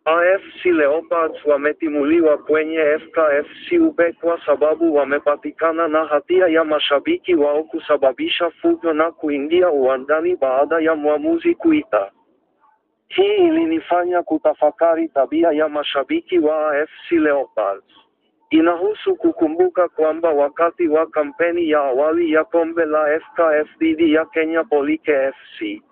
AFC Leopards wametimuliwa kwenye FKF Ube kwa sababu wamepatikana na hatia ya mashabiki wao kusababisha fujo na kuingia uwanjani baada ya mwamuzi kuita. Hii ilinifanya kutafakari tabia ya mashabiki wa AFC Leopards. Inahusu kukumbuka kwamba wakati wa kampeni ya awali ya kombe la FKF dhidi ya Kenya Polike FC,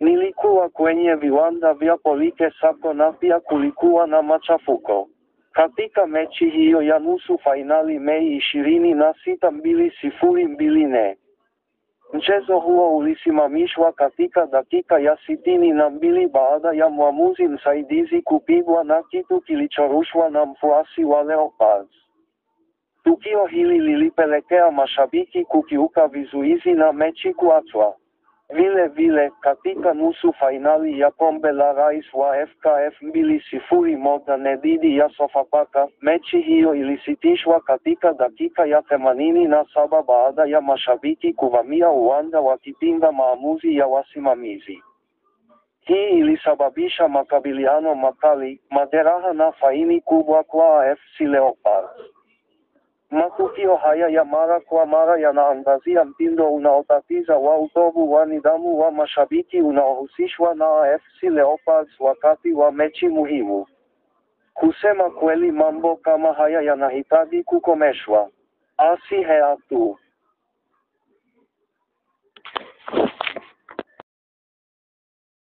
nilikuwa kwenye viwanja vya Polike Sacco na pia kulikuwa na machafuko. Katika mechi hiyo ya nusu fainali Mei 26, 2024, mchezo huo ulisimamishwa katika dakika ya 62 baada ya mwamuzi msaidizi kupigwa na kitu kilichorushwa na mfuasi wa Leopards. Tukio hili lilipelekea mashabiki kukiuka vizuizi na mechi kuachwa. Vile vile, katika nusu fainali ya kombe la rais wa FKF 2014 dhidi ya Sofapaka, mechi hiyo ilisitishwa katika dakika ya 87 baada ya mashabiki kuvamia uwanja wakipinga maamuzi ya wasimamizi. Hii ilisababisha makabiliano makali, majeraha na faini kubwa kwa AFC Leopards. Matukio haya ya mara kwa mara yanaangazia mtindo unaotatiza wa utovu wa nidhamu wa mashabiki unaohusishwa na AFC Leopards wakati wa mechi muhimu. Kusema kweli, mambo kama haya yanahitaji kukomeshwa. Asi hea tu.